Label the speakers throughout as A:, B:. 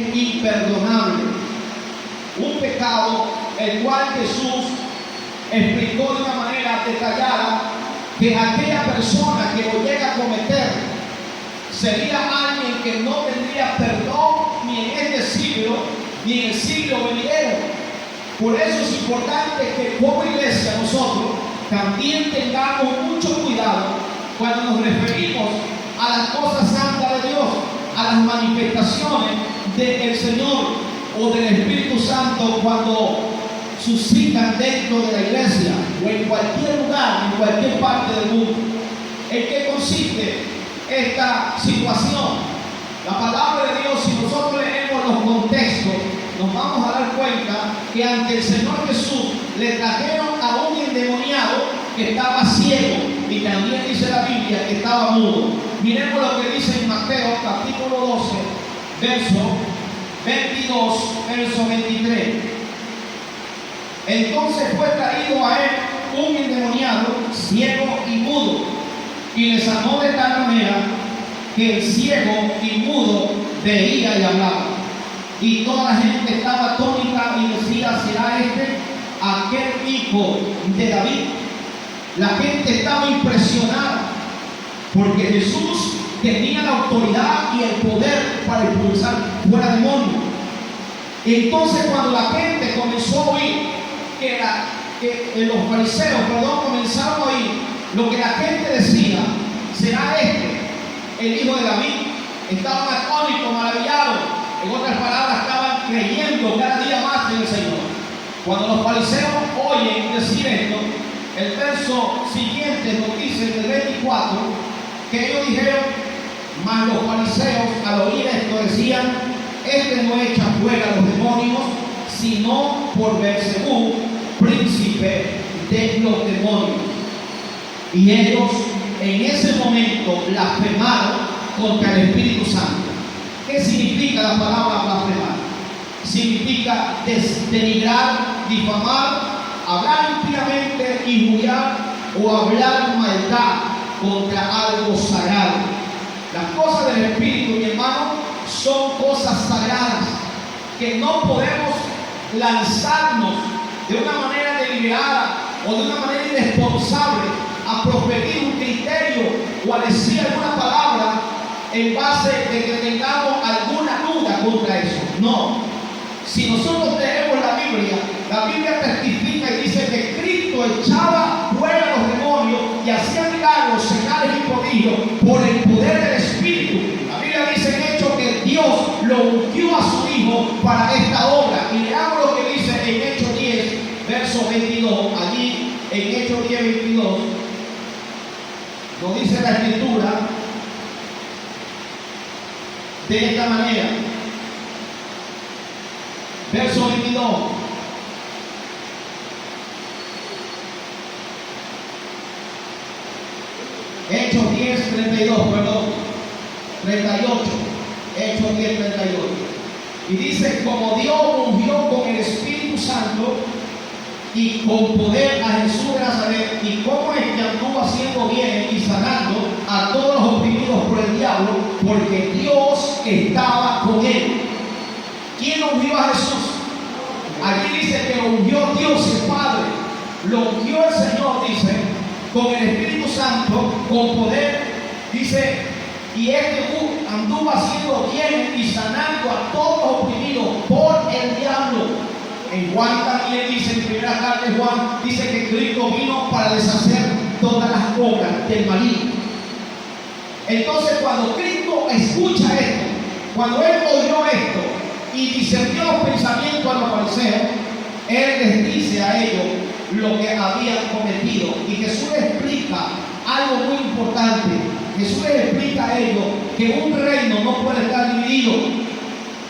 A: es imperdonable. Un pecado el cual Jesús explicó de una manera detallada que aquella persona que lo llega a cometer sería alguien que no tendría perdón ni en este siglo ni en el siglo venidero. Por eso es importante que como iglesia nosotros también tengamos mucho cuidado cuando nos referimos a las cosas santas de Dios, a las manifestaciones del Señor o del Espíritu Santo cuando suscitan dentro de la iglesia o en cualquier lugar, en cualquier parte del mundo. ¿En qué consiste esta situación? La palabra de Dios, si nosotros leemos los contextos, nos vamos a dar cuenta que ante el Señor Jesús le trajeron a un endemoniado que estaba ciego, y también dice la Biblia que estaba mudo. Miremos lo que dice en Mateo capítulo 12, verso 22, verso 23. Entonces fue traído a él un endemoniado, ciego y mudo, y le sanó de tal manera que el ciego y mudo veía y hablaba. Y toda la gente estaba atónita y decía: ¿será este aquel hijo de David? La gente estaba impresionada porque Jesús tenía la autoridad y el poder para expulsar fuera demonios. Entonces, cuando la gente comenzó a oír que los fariseos, comenzaron a oír lo que la gente decía: ¿será este el hijo de David? Estaban atónitos, maravillados. En otras palabras, estaban creyendo cada día más en el Señor. Cuando los fariseos oyen decir esto, el verso siguiente nos dice en el 24 que ellos dijeron: mas los fariseos al oír esto decían: este no echa fuera los demonios, sino por Beelzebú, príncipe de los demonios. Y ellos en ese momento blasfemaron contra el Espíritu Santo. ¿Qué significa la palabra blasfemar? Significa denigrar, difamar, hablar impíamente, injuriar o hablar maldad contra algo sagrado. Las cosas del Espíritu, mi hermano, son cosas sagradas que no podemos lanzarnos de una manera deliberada o de una manera irresponsable a proferir un criterio o a decir alguna palabra en base de que tengamos alguna duda contra eso. No. Si nosotros leemos la Biblia testifica y dice que Cristo echaba fuera los demonios y hacía milagros, señales y prodigios por el poder del Espíritu. La Biblia dice en Hechos que Dios lo ungió a su Hijo para esta obra. Y leamos lo que dice en Hechos 10, verso 22. Allí en Hechos 10, 22 nos dice la Escritura de esta manera. Verso 22. Hechos 10, 38. Hechos 10, 38. Y dice: como Dios ungió con el Espíritu Santo y con poder a Jesús de Nazaret, y como este anduvo haciendo bien y sanando a todos los oprimidos por el diablo, porque Dios estaba con él. ¿Quién ungió a Jesús? Aquí dice que lo ungió Dios el Padre. Lo ungió el Señor, dice, con el Espíritu Santo, con poder. Dice, y anduvo haciendo bien y sanando a todos los oprimidos por el diablo. En Juan también dice, en primera carta de Juan, dice que Cristo vino para deshacer todas las obras del maligno. Entonces, cuando Cristo escucha esto, cuando Él oyó esto y discernió los pensamientos a los fariseos, Él les dice a ellos lo que habían cometido. Y Jesús les explica algo muy importante. Jesús les explica a ellos que un reino no puede estar dividido.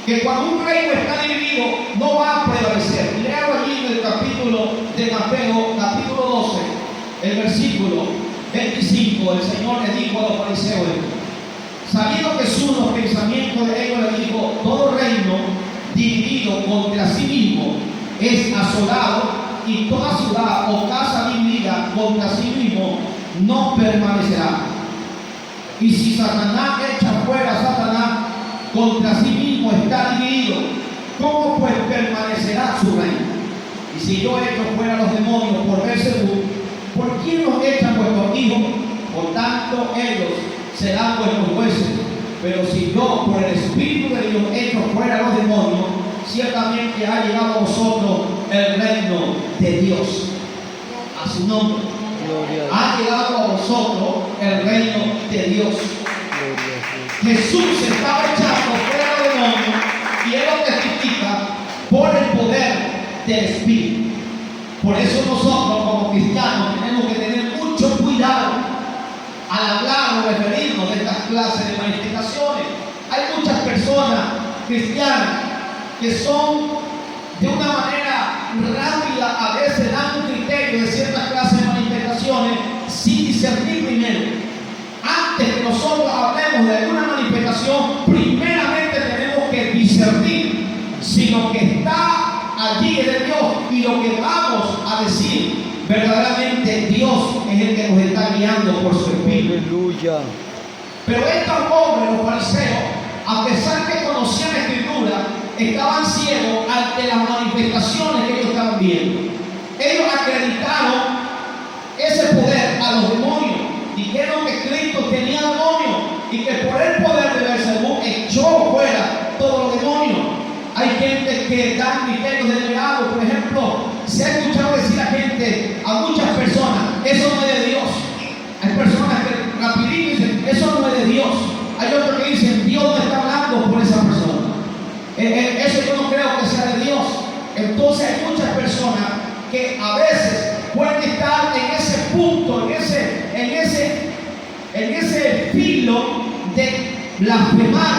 A: Que cuando un reino está dividido, no va a prevalecer. Leo allí en el capítulo de Mateo, capítulo 12, el versículo 25. El Señor le dijo a los fariseos: sabiendo Jesús los pensamientos de ellos, le dijo: todo reino dividido contra sí mismo es asolado, y toda ciudad o casa dividida contra sí mismo no permanecerá. Y si Satanás echa fuera a Satanás, contra sí mismo está dividido. ¿cómo pues permanecerá su reino? Y si yo echo fuera los demonios por Beelzebub, ¿por quién los echan vuestros hijos? Por tanto ellos serán vuestros jueces. Pero si yo por el Espíritu de Dios echo fuera los demonios, ciertamente ha llegado a vosotros el reino de Dios. A su nombre. Ha llegado a vosotros el reino de Dios. Jesús estaba echando fuera los demonios y Él lo testifica por el poder del Espíritu. Por eso nosotros como cristianos tenemos que tener mucho cuidado al hablar o referirnos de estas clases de manifestaciones. Hay muchas personas cristianas que son de una manera rápida, a veces dan un criterio de ciertas clases de manifestaciones sin discernir primero. Antes que nosotros hablemos de alguna manifestación, primeramente tenemos que discernir si lo que está allí es de Dios y lo que vamos a decir verdaderamente Dios es el que nos está guiando por su Espíritu.
B: Aleluya.
A: Pero estos hombres, los fariseos, a pesar que conocían la Escritura, estaban ciegos ante las manifestaciones que ellos estaban viendo. Ellos acreditaron ese poder a los demonios. Dijeron que Cristo tenía demonios y que por el poder de Beelzebub echó fuera todos los demonios. Hay gente que da criterios delegados. Por ejemplo, se ha escuchado decir a gente, a muchas personas, eso no es de Dios. Hay personas que rapidito dicen, eso no es de Dios. Hay otros que dicen, Dios no está hablando por esa persona. Eso yo no creo que sea de Dios. Entonces hay muchas personas que a veces pueden estar en ese punto, en ese filo de blasfemar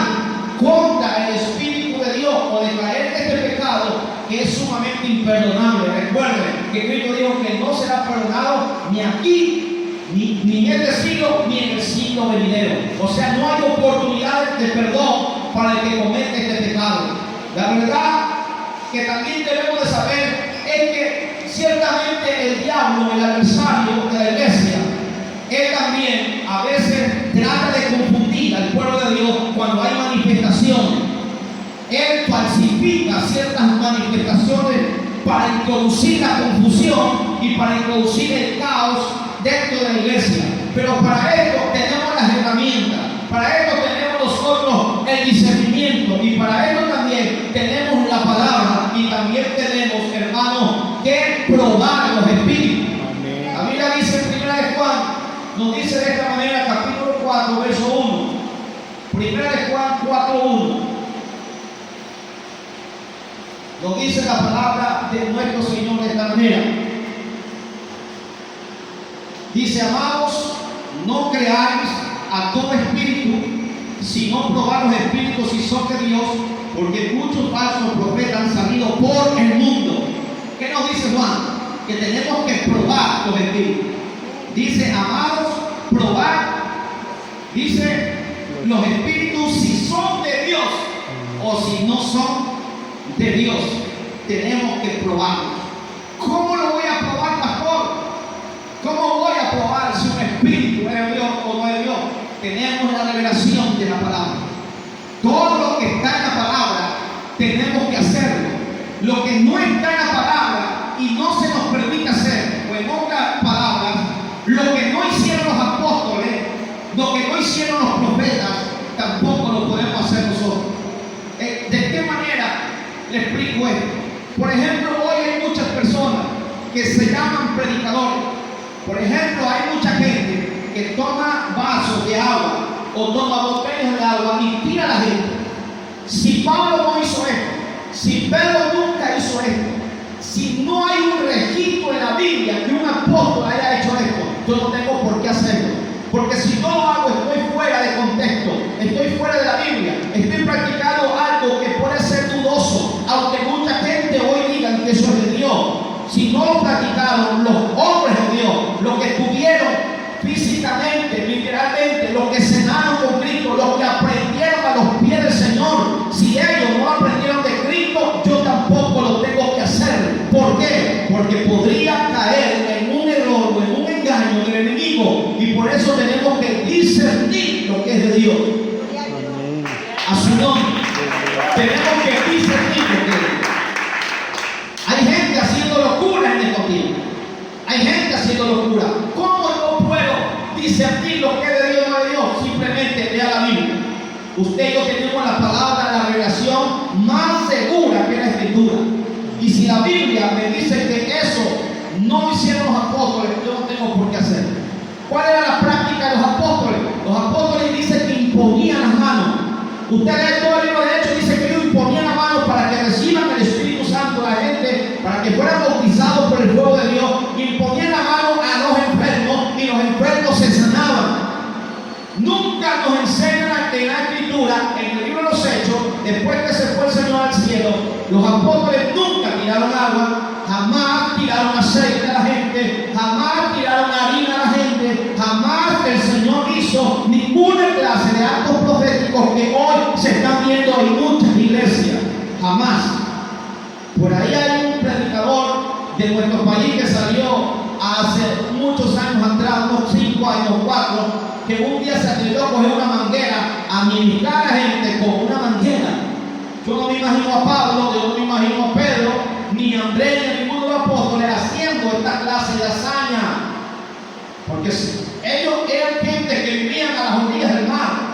A: contra el Espíritu de Dios o de caer en este pecado que es sumamente imperdonable. Recuerden que Cristo dijo que no será perdonado ni aquí, ni en este siglo, ni en el siglo venidero. O sea, no hay oportunidades de perdón para el que comete este pecado. La verdad que también debemos de saber es que ciertamente el diablo, el adversario de la iglesia, él también a veces trata de confundir al pueblo de Dios cuando hay manifestaciones. Él falsifica ciertas manifestaciones para introducir la confusión y para introducir el caos dentro de la iglesia. Pero para esto tenemos las herramientas, para esto tenemos nosotros el discernimiento y para esto también tenemos la palabra y también tenemos, hermanos, que probar los espíritus.
B: Amén.
A: La Biblia dice en 1 de Juan, nos dice de esta manera, capítulo 4, verso 1. 1 de Juan 4:1. Nos dice la palabra de nuestro Señor de esta manera. Dice, amados, no creáis a todo espíritu, sino probad los espíritus si son de Dios, porque muchos falsos profetas han salido por el mundo. ¿Qué nos dice Juan? Que tenemos que probar los espíritus. Dice, amados, probad, dice, los espíritus si son de Dios o si no son de Dios. Tenemos que probarlos. ¿Cómo lo voy a probar, pastor? ¿Cómo voy a probar si un espíritu es de Dios o no es de Dios? Tenemos la revelación de la palabra. Todo lo que está en la palabra tenemos que hacerlo. Lo que no está en la palabra y no se nos permite hacer, o en otras palabras, lo que no hicieron los apóstoles, lo que no hicieron los profetas, tampoco lo podemos hacer nosotros. ¿De qué manera le explico esto? Por ejemplo, hoy hay muchas personas que se llaman predicadores. Por ejemplo, hay mucha gente que toma vasos de agua o toma botellas de agua y tira a la gente. Si Pablo no hizo esto, si Pedro nunca hizo esto, si no hay un registro en la Biblia que un apóstol haya hecho esto, yo no tengo por qué hacerlo. Porque si no lo hago, estoy fuera de contexto, estoy fuera de la Biblia, estoy practicando algo que puede ser dudoso, aunque mucha gente hoy diga que eso es de Dios. Si no lo practicaron los hombres de Dios, los que estuvieron físicamente, literalmente, los que cenaron con Cristo, los que aprendieron a los pies del Señor, si ellos no aprendieron de Cristo, yo tampoco lo tengo que hacer. ¿Por qué? Porque podría caer en un error o en un engaño del enemigo, y por eso tenemos que discernir lo que es de Dios.
B: Amén.
A: discernir lo que es de Dios o no de Dios, simplemente lea la Biblia. Usted y yo tenemos la palabra, la revelación más segura que la Escritura. Y si la Biblia me dice que eso no lo hicieron los apóstoles, yo no tengo por qué hacerlo. ¿Cuál era la práctica de los apóstoles? Los apóstoles dicen que imponían las manos. Usted lee todo el libro de Hechos, dice que ellos imponían las manos para que reciban el Espíritu Santo a la gente, para que fueran bautizados por el fuego de Dios. Imponían la mano a los enfermos y los enfermos se sanaban. Nunca nos enseñan en la Escritura, en el libro de los Hechos, después que se fue el Señor al cielo, los apóstoles nunca tiraron agua, jamás tiraron aceite a la gente, jamás tiraron harina a la gente, jamás el Señor hizo ninguna clase de actos proféticos que hoy se están viendo en muchas iglesias. Jamás. Por ahí hay un predicador de nuestro país que salió hace muchos años atrás, unos 5 años, 4, que un día se atrevió a coger una manguera, a ministrar a la gente con una manguera. Yo no me imagino a Pablo, yo no me imagino a Pedro, ni a Andrés, ni a ninguno de los apóstoles haciendo esta clase de hazaña. Porque ellos eran gente que vivían a las orillas del mar.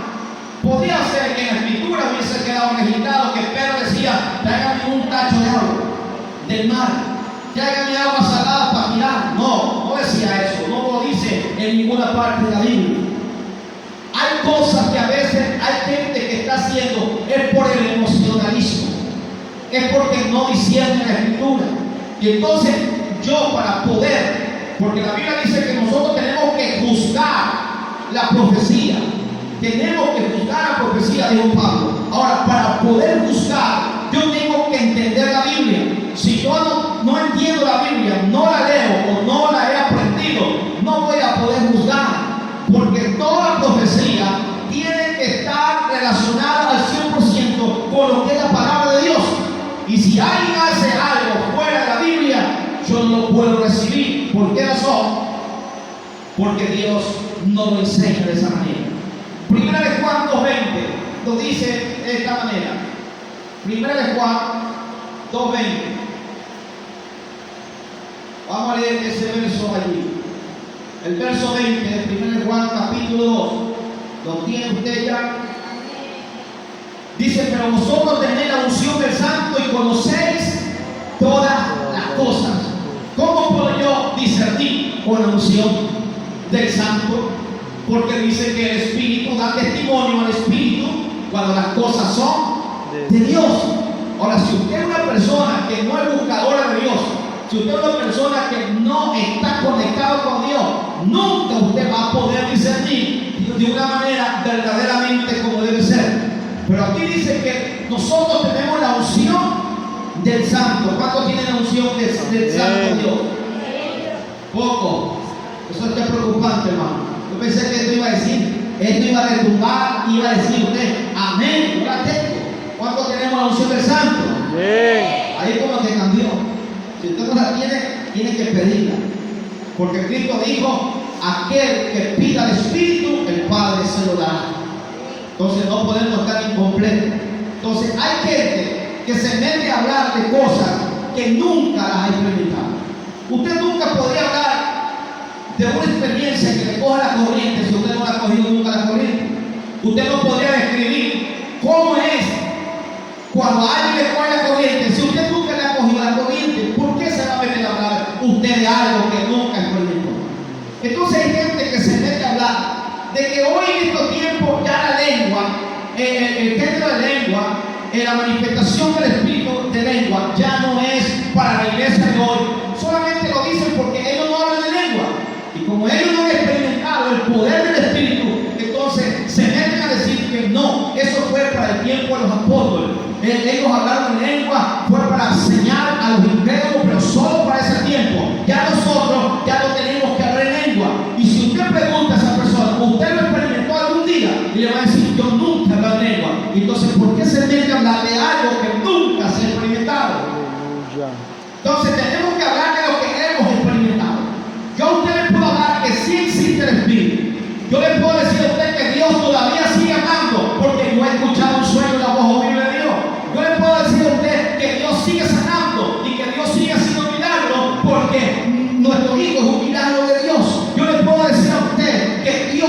A: Podía ser que en la Escritura hubiese quedado registrado que Pedro decía: tráigame un tacho de agua del mar, tráigame agua salada para tirar. No, no decía eso, no lo dice en ninguna parte de la Biblia. Hay cosas que a veces hay gente que está haciendo es por el emocionalismo, es porque no discierne la Escritura. Y entonces yo, para poder, porque la Biblia dice que nosotros tenemos que juzgar la profecía, tenemos que juzgar la profecía, dijo Pablo. Ahora, para poder juzgar, yo tengo que entender la Biblia. Si yo no entiendo la Biblia, no la leo o no la he aprendido, no voy a poder juzgar. Porque toda profecía tiene que estar relacionada al 100% con lo que es la palabra de Dios. Y si alguien hace algo fuera de la Biblia, yo no lo puedo recibir. ¿Por qué razón? Porque Dios no lo enseña de esa manera. Primera de Juan 2:20 lo dice de esta manera. Primera de Juan 2:20. Vamos a leer ese verso allí. El verso 20 de 1 Juan capítulo 2. ¿Lo tiene usted ya? Dice: pero vosotros tenéis la unción del Santo y conocéis todas las cosas. ¿Cómo puedo yo discernir con la unción del Santo? Porque dice que el Espíritu da testimonio al Espíritu cuando las cosas son de Dios. Ahora, si usted es una persona que no es buscadora de Dios, si usted es una persona que no está conectado con Dios, nunca usted va a poder discernir de una manera verdaderamente como debe ser. Pero aquí dice que nosotros tenemos la unción del Santo. ¿Cuántos tienen la unción del Santo Dios? Poco. Eso es preocupante, hermano. Yo pensé que esto iba a decir, esto iba a retumbar, iba a decir usted: amén, yo la tengo. ¿Cuántos tenemos la unción del Santo? Ahí como que cambió. Si usted no la tiene, tiene que pedirla. Porque Cristo dijo: aquel que pida el Espíritu, el Padre se lo dará. Entonces no podemos estar incompletos. Entonces hay gente que se mete a hablar de cosas que nunca las ha experimentado. Usted nunca podría hablar de una experiencia que le coja la corriente si usted no la ha cogido nunca la corriente. Usted no podría describir cómo es cuando alguien le coge la corriente si usted nunca le ha cogido la corriente. ¿Por qué se va a meter a hablar usted de algo que nunca experimentó? Entonces hay gente que se mete a hablar de que hoy en estos tiempos ya la lengua, el género de lengua, la manifestación del espíritu de lengua ya no es para la iglesia de hoy. Solamente lo dicen porque ellos no hablan de lengua. Y como ellos no han experimentado el poder del espíritu, entonces se meten a decir que no, eso fue para el tiempo de los apóstoles. Ellos hablaron en lengua, fue para enseñar a los incrédulos, pero solo para ese tiempo. Ya nosotros ya no tenemos que hablar en lengua. Y si usted pregunta a esa persona: ¿usted lo experimentó algún día? Y le va a decir: yo nunca he hablado en lengua. Y entonces, ¿por qué se mete a hablar de algo que nunca se ha experimentado? Entonces tenemos que hablar de lo que hemos experimentado. Yo a usted le puedo hablar que sí existe el Espíritu. Yo le puedo decir a usted que Dios todavía sigue hablando, porque yo he escuchado un sueño, la voz horrible de Dios. Yo le puedo decir a usted que Dios sigue sanando y que Dios sigue haciendo milagros, porque nuestro hijo es un milagro de Dios. Yo le puedo decir a usted que Dios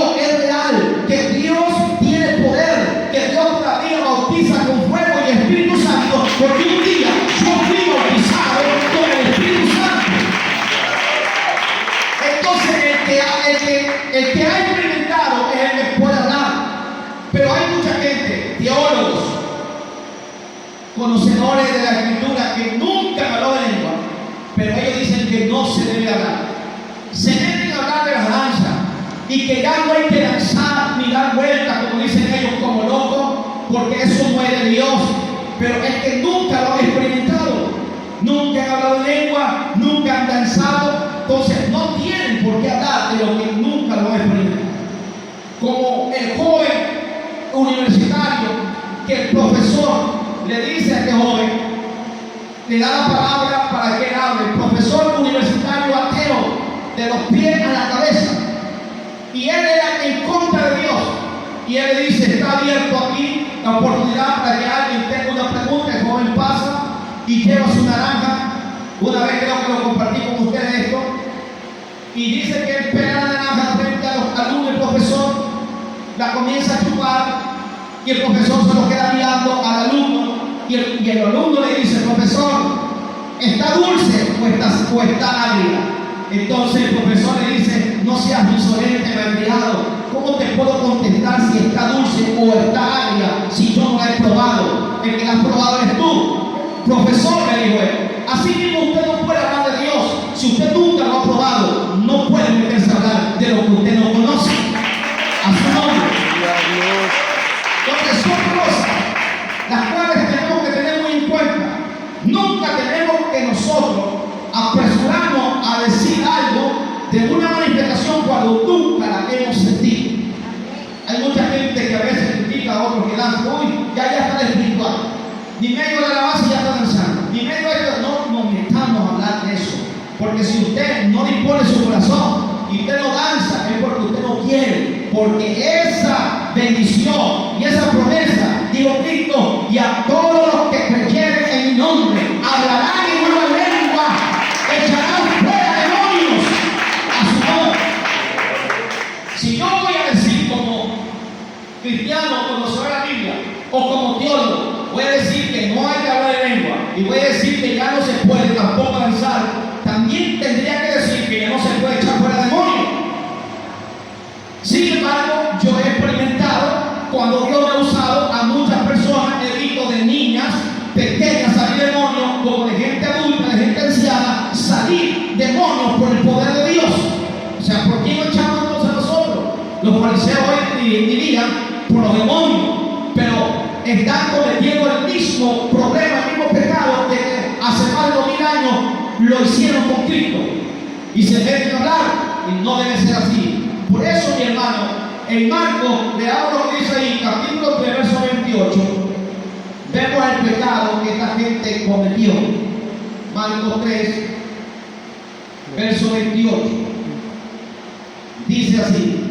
A: conocedores de la Escritura que nunca han hablado de lengua, pero ellos dicen que no se debe hablar. Se deben hablar de las danzas y que ya no hay que danzar ni dar vueltas, como dicen ellos, como locos, porque eso no es de Dios. Pero es que nunca lo han experimentado, nunca han hablado de lengua, nunca han danzado, entonces no tienen por qué hablar de lo que nunca lo han experimentado. Como el joven universitario que el profesor le dice a este joven, le da la palabra para que él hable, el profesor universitario ateo, de los pies a la cabeza, y él era en contra de Dios, y él le dice, está abierto aquí la oportunidad para que alguien tenga una pregunta. El joven pasa y lleva su naranja. Una vez creo que lo compartí con ustedes esto, y dice que él pega la naranja frente a los alumnos del profesor, la comienza a chupar, y el profesor se lo queda mirando al alumno, y el alumno le dice, profesor, ¿está dulce o está agria? Entonces el profesor le dice, no seas insolente, malcriado, ¿cómo te puedo contestar si está dulce o está agria si yo no la he probado? El que la has probado eres tú. Profesor, me dijo él, así mismo usted no puede hablar de Dios si usted nunca lo ha probado. No puede meterse a hablar de lo que usted no conoce. A su nombre. Porque son cosas las cuales tenemos que tener muy en cuenta. Nunca tenemos que nosotros apresurarnos a decir algo de una manifestación cuando nunca la hemos sentido. Hay mucha gente que a veces critica a otros que danzan, uy, ya está de espiritual, ni medio de la base ya está danzando, ni medio de esto. No nos metamos a hablar de eso, porque si usted no dispone su corazón y usted no danza, es porque usted no quiere, porque esa bendición y esa promesa, digo Cristo, y a todos los que creyeren en mi nombre hablarán en una lengua, echarán fuera demonios a su nombre. Si yo voy a decir como cristiano, conocedor de la Biblia, o como teólogo, voy a decir que no hay que hablar de lengua, y voy a decir que ya no se puede tampoco danzar, también tendría que decir que ya no se puede echar fuera demonios. Sin embargo, yo he experimentado, cuando Dios me ha usado, a muchas personas, he visto de niñas pequeñas salir demonios, como de gente adulta, de gente anciana, salir demonios por el poder de Dios. O sea, ¿por qué no echamos entonces a nosotros? Los fariseos hoy dirían por los demonios, pero están cometiendo el mismo problema, el mismo pecado que hace más de 2000 años lo hicieron con Cristo. Y se deben hablar, y no debe ser así. Por eso, mi hermano, en Marcos, leamos lo que dice ahí, capítulo 3, verso 28, vemos el pecado que esta gente cometió. Marcos 3, verso 28, dice así: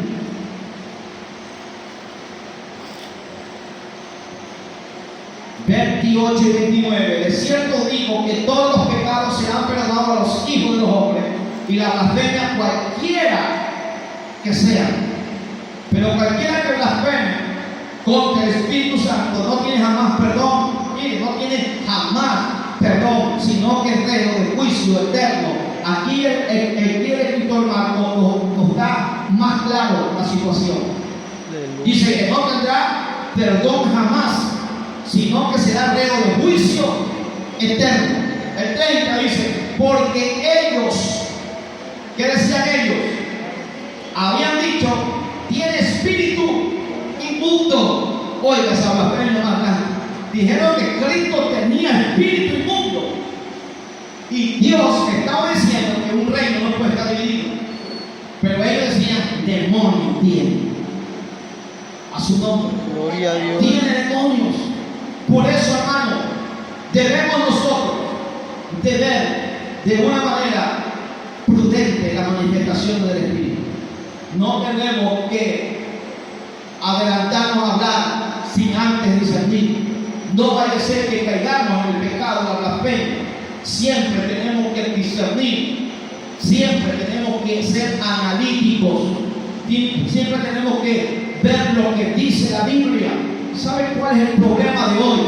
A: 28 y 29, de cierto digo que todos los pecados serán perdonados a los hijos de los hombres, y la blasfemia cualquiera que sea, pero cualquiera que blasfeme contra el Espíritu Santo no tiene jamás perdón. Mire, no tiene jamás perdón, sino que es reo de juicio eterno. Aquí el escritor Marcos nos da más claro la situación. Dice que no tendrá perdón jamás, sino que será reo de juicio eterno. El 30 dice, porque ellos, ¿qué decían ellos? Habían dicho, tiene espíritu inmundo. Oiga, esa blasfemia más grande. Dijeron que Cristo tenía espíritu inmundo. Y Dios estaba diciendo que un reino no puede estar dividido. Pero ellos decían, demonio tiene. A su nombre.
B: Gloria a Dios.
A: Tiene demonios. Por eso, hermano, debemos nosotros de ver de una manera prudente la manifestación del Espíritu. No tenemos que adelantarnos a hablar sin antes discernir. No vaya a ser que caigamos en el pecado de la blasfemia. Siempre tenemos que discernir. Siempre tenemos que ser analíticos. Siempre tenemos que ver lo que dice la Biblia. ¿Saben cuál es el problema de hoy?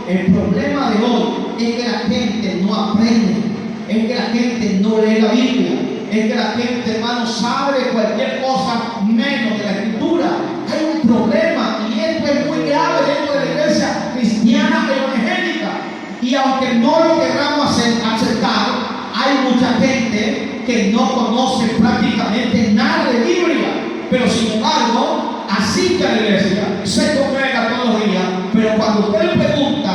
A: El problema de hoy es que la gente no aprende, es que la gente no lee la Biblia, es que la gente, hermano, sabe cualquier cosa menos de la Escritura. Hay un problema, y esto es muy grave dentro de la iglesia cristiana evangélica. Y aunque no lo queramos aceptar, hay mucha gente que no conoce prácticamente nada de Biblia, pero sin embargo asiste a la iglesia, se congrega todos los días, pero cuando usted le pregunta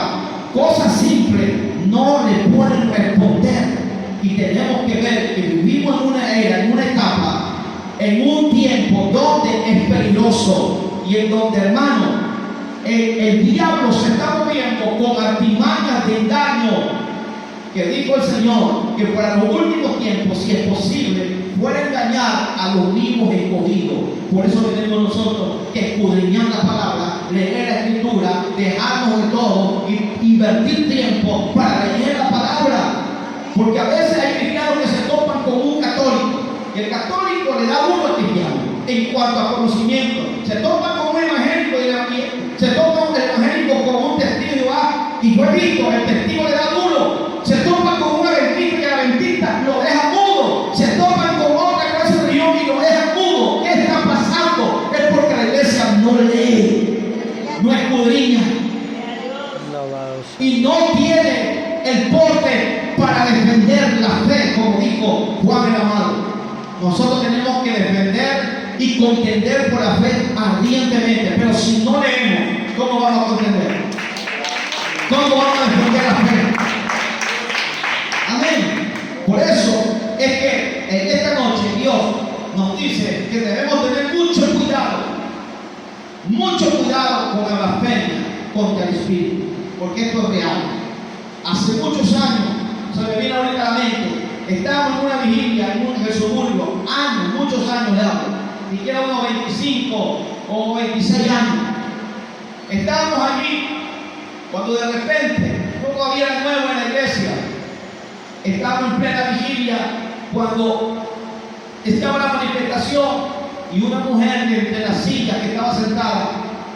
A: cosas simples, no le pueden responder. Y tenemos que ver que vivimos en una era, en una etapa, en un tiempo donde es peligroso y en donde, hermano, el diablo se está moviendo con artimañas de engaño, que dijo el Señor que para los últimos tiempos, si es posible, puede engañar a los vivos escogidos. Por eso tenemos nosotros que escudriñar la palabra, leer la escritura, dejarnos de todo y invertir tiempo para leer la palabra. Porque a veces hay cristianos que se topan con un católico y el católico le da uno al cristiano en cuanto a conocimiento. Se topan con un evangélico y se topan con el evangélico con un testigo de Jehová y yo he visto, el testigo le da duro. Se topan con un adventista y el adventista lo deja mudo. Se topan con otra clase de religión y lo deja mudo. ¿Qué está pasando? Es porque la iglesia no lee, no escudriña y no tiene el porte para defender la fe, como dijo Juan el Amado. Nosotros tenemos que defender y contender por la fe ardientemente, pero si no leemos, ¿cómo vamos a contender? ¿Cómo vamos a defender la fe? Amén. Por eso es que en esta noche Dios nos dice que debemos tener mucho cuidado con la blasfemia contra el Espíritu, porque esto es real. Hace muchos años, se me viene ahorita a la mente, estábamos en una vigilia en el suburbio, muchos años de hablo, ni siquiera unos 25 o 26 años. Estábamos allí cuando de repente, poco había nuevo en la iglesia, estábamos en plena vigilia cuando estaba la manifestación y una mujer de entre las sillas que estaba sentada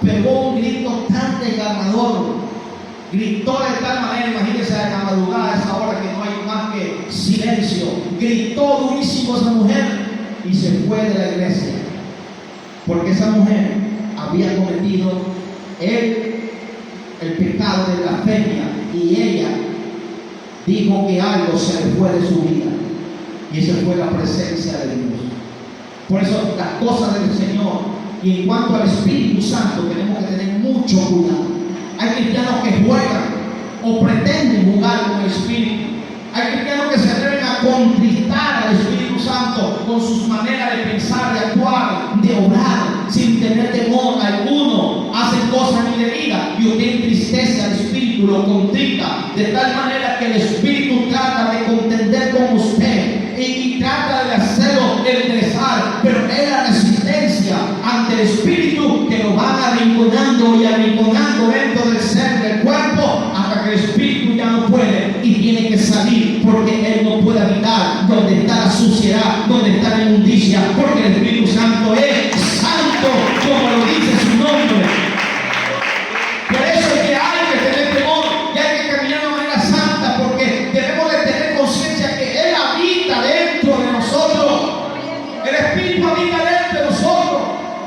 A: pegó un grito tan desgarrador. Gritó de tal manera, imagínense a la madrugada, a esa hora que no hay más que silencio. Gritó durísimo esa mujer y se fue de la iglesia. Porque esa mujer había cometido el pecado de blasfemia y ella dijo que algo se le fue de su vida. Y esa fue la presencia de Dios. Por eso las cosas del Señor y en cuanto al Espíritu Santo tenemos que tener mucho cuidado. Hay cristianos que juegan o pretenden jugar con el Espíritu. Hay cristianos que se atreven a contristar al Espíritu Santo con sus maneras de pensar, de actuar, de orar, sin tener temor alguno. Hacen cosas indebidas y usted entristece al Espíritu, lo contrista, de tal manera que el Espíritu trata de contender con usted y trata de hacerlo enderezar, pero es la resistencia ante el Espíritu que lo van arrinconando y arrinconando dentro del ser, del cuerpo, hasta que el Espíritu ya no puede y tiene que salir, porque Él no puede habitar donde está la suciedad, donde está la inmundicia, porque el Espíritu Santo es santo, como lo dice su nombre. Por eso es que hay que tener temor y hay que caminar de manera santa, porque debemos de tener conciencia que Él habita dentro de nosotros. El Espíritu habita dentro de nosotros.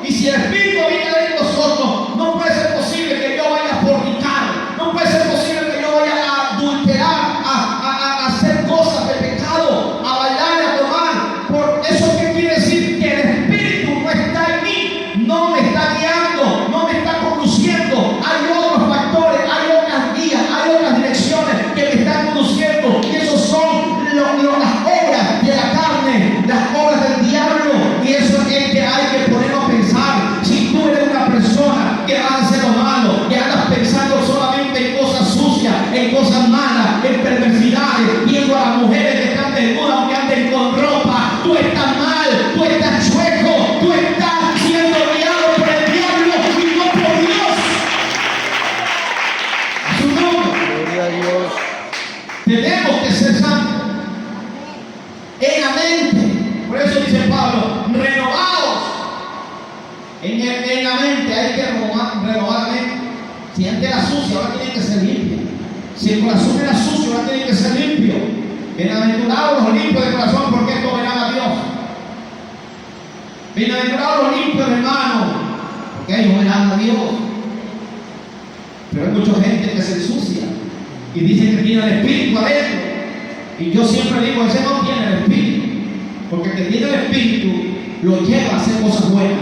A: Y si el Espíritu habita dentro de nosotros, no puede ser posible que yo vaya a fornicar, no puede ser posible que yo vaya a adulterar, a hacer cosas de pecado, a bailar, a tomar. Por eso, ¿qué quiere decir? Que el Espíritu no está en mí, no me está guiando, no me está conduciendo. Hay otros factores, hay otras guías, hay otras direcciones que me están conduciendo, y esos son las obras de la carne, las obras del diablo. Y eso es que hay que ponernos a pensar. Si tú eres una persona que va a hacer lo malo, que andas pensando solamente en cosas sucias, en cosas malas, en perversidades, viendo a las mujeres que están desnudas aunque anden con ropa, tú estás mal, tú estás chueco, tú estás siendo guiado por el diablo y no por Dios. A su nombre. Gloria a Dios. Tenemos que ser santos en la mente. Por eso dice Pablo, renovados en la mente. Hay que renovar la mente. Si antes era sucia, ahora tiene que ser limpia. Si el corazón era sucio, ahora tiene que ser limpio. Bienaventurados los limpios de corazón, porque estos verán a Dios. Bienaventurados los limpios, hermanos, porque ellos verán a Dios. Pero hay mucha gente que se ensucia y dice que tiene el Espíritu adentro. Y yo siempre digo, ese no tiene el Espíritu, porque el que tiene el Espíritu lo lleva a hacer cosas buenas.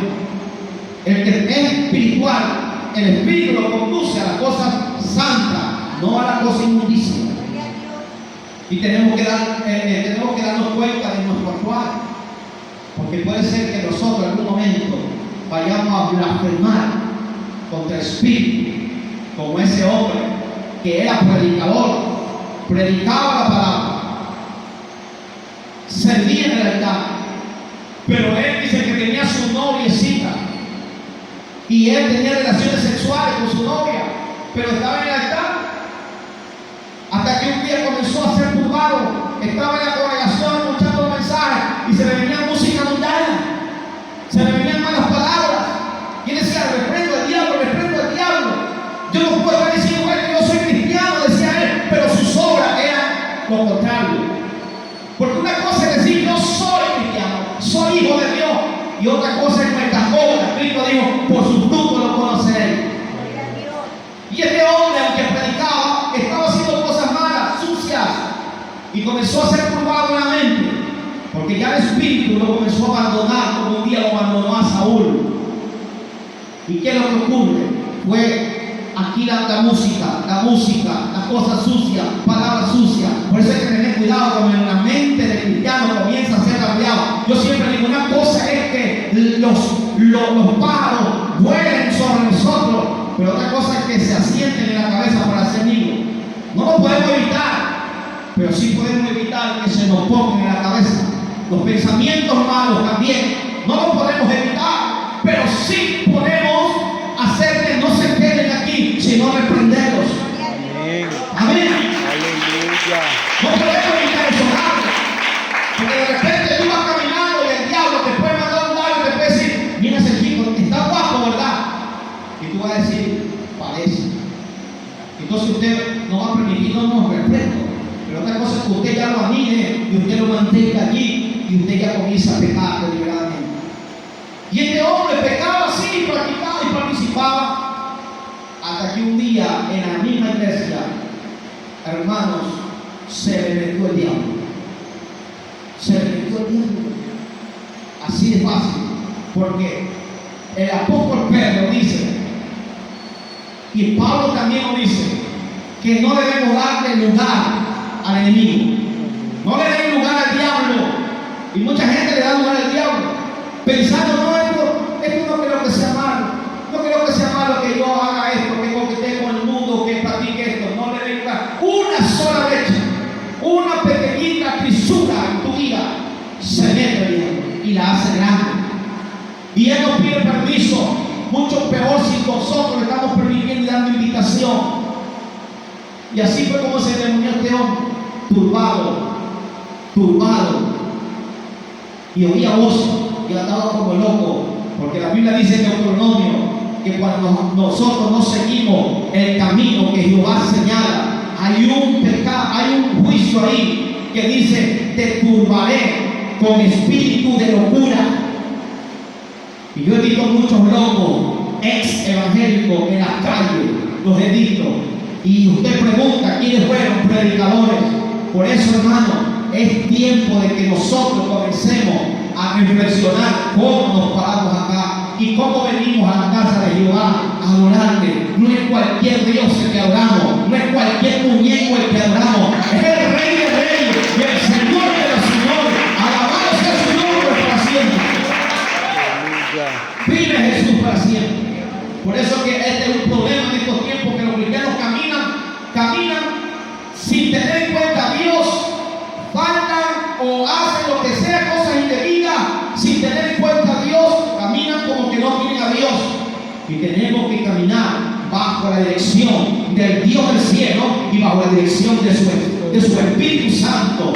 A: El que es espiritual, el Espíritu lo conduce a las cosas santas, no a las cosas inmundicias. Y tenemos que darnos cuenta de nuestro actuar, porque puede ser que nosotros en algún momento vayamos a blasfemar contra el Espíritu, como ese hombre que era predicador, predicaba la palabra, servía en el altar, pero él dice que tenía su noviecita y él tenía relaciones sexuales con su novia, pero estaba en el altar, hasta que un día comenzó a ser turbado, estaba en la congregación escuchando los mensajes y se le venía música mundana, se le venían malas palabras, y él decía, reprendo al diablo, yo no puedo estar diciendo que yo soy cristiano, decía él, pero sus obras eran lo contrario. Porque una cosa es decir, yo soy cristiano, soy hijo de Dios, y otra cosa es nuestras obras. Cristo dijo, por sus frutos los conoceréis. Y este hombre, aunque predicaba, estaba haciendo cosas malas, sucias, y comenzó a ser turbado nuevamente, porque ya el Espíritu lo comenzó a abandonar, como un día lo abandonó a Saúl. ¿Y qué es lo que ocurre? Fue aquí la música, las cosas sucias, palabras sucias. Por eso hay que tener cuidado cuando la mente del cristiano comienza a ser cambiada. Yo siempre digo, una cosa es que los pájaros vuelen sobre nosotros, pero otra cosa es que se asienten en la cabeza para hacer nido. No lo podemos evitar, pero sí podemos evitar que se nos pongan en la cabeza. Los pensamientos malos también no lo podemos evitar, pero sí podemos hacer que no se queden aquí, sino reprenderlos. Amén. Amén. Aleluya. No podemos evitar eso, porque de repente tú vas caminando y el diablo te puede mandar un lado y te puede decir, mira ese chico, está guapo, ¿verdad? Y tú vas a decir, parece. Entonces usted no va a permitir, no respeto. Pero otra cosa es que usted ya lo anime y usted lo mantenga allí y usted ya comienza a pecar deliberadamente. Y este hombre pecaba así, practicaba y participaba, hasta que un día en la misma iglesia, hermanos, se le metió el diablo. Se le metió el diablo. Así de fácil, porque el apóstol Pedro dice, y Pablo también lo dice, que no debemos darle lugar al enemigo. No le den lugar al diablo. Y mucha gente le da lugar al diablo, pensando, no, esto no creo que sea malo. No creo que sea malo que yo haga esto, que coquetee con el mundo, que practique esto. No le den lugar. Una sola brecha, una pequeñita trisura en tu vida, se mete el diablo y la hace grande. Y él nos pide permiso. Mucho peor si nosotros le estamos permitiendo y dando invitación. Y así fue como se endemonió este hombre, turbado, y oía voces y andaba como loco, porque la Biblia dice en Deuteronomio que cuando nosotros no seguimos el camino que Jehová señala, hay un pecado, hay un juicio ahí que dice, te turbaré con espíritu de locura. Y yo he visto muchos locos, ex evangélicos en las calles, los he visto. Y usted pregunta quiénes fueron predicadores. Por eso, hermano, es tiempo de que nosotros comencemos a reflexionar cómo nos paramos acá y cómo venimos a la casa de Jehová a adorarle. No es cualquier Dios el que adoramos, no es cualquier muñeco el que adoramos, es el Rey de Reyes y el Señor de los Señores. Alabado sea su nombre para siempre. Vive Jesús para siempre. Por eso que este es un problema en estos tiempos, que los cristianos caminan sin tener en cuenta a Dios, faltan o hacen lo que sea, cosas indebidas, sin tener en cuenta a Dios, caminan como que no tienen a Dios. Y tenemos que caminar bajo la dirección del Dios del cielo y bajo la dirección de su Espíritu Santo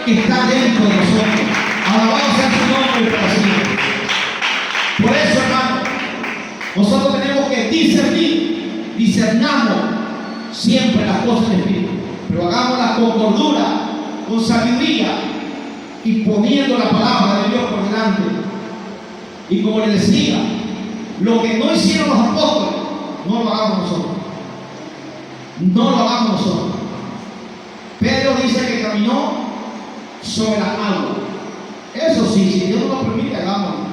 A: que está dentro de nosotros. Alabado sea su nombre para siempre. Por eso, hermano, nosotros tenemos que discernamos siempre las cosas del Espíritu, pero hagámoslas con cordura, con sabiduría y poniendo la palabra de Dios por delante. Y como les decía, lo que no hicieron los apóstoles, no lo hagamos nosotros. No lo hagamos nosotros. sobre las aguas. Eso sí, si Dios no lo permite, hagámoslo.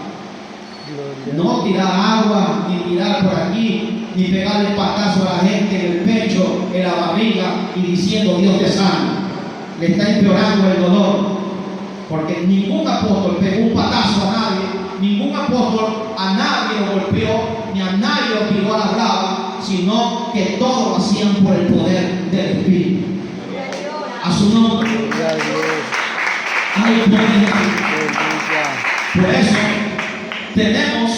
A: No tirar agua, ni tirar por aquí, ni pegarle patazo a la gente en el pecho, en la barriga y diciendo Dios te sana. Le está empeorando el dolor. Porque ningún apóstol pegó un patazo a nadie, ningún apóstol a nadie lo golpeó, ni a nadie lo tiró a la brava, sino que todos lo hacían por el poder del Espíritu. A su nombre. Hay poder. Por eso tenemos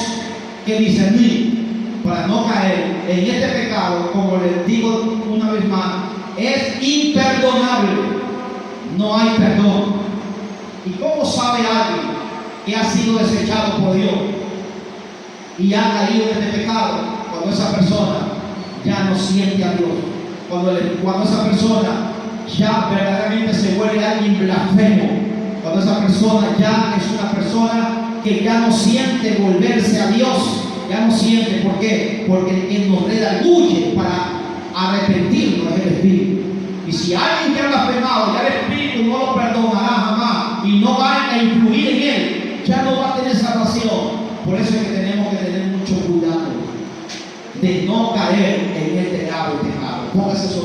A: que discernir para no caer en este pecado, como les digo una vez más, es imperdonable. No hay perdón. ¿Y cómo sabe alguien que ha sido desechado por Dios y ha caído en este pecado? Cuando esa persona ya no siente a Dios, cuando esa persona ya verdaderamente se vuelve alguien blasfemo, cuando esa persona ya es una persona que ya no siente volverse a Dios, ya no siente. ¿Por qué? Porque quien nos redarguye para arrepentirnos es el Espíritu. Y si alguien que ha blasfemado, ya el Espíritu no lo perdonará jamás y no va a influir en él, ya no va a tener salvación. Por eso es que tenemos que tener mucho cuidado de no caer en este grave pecado. Póngase sobre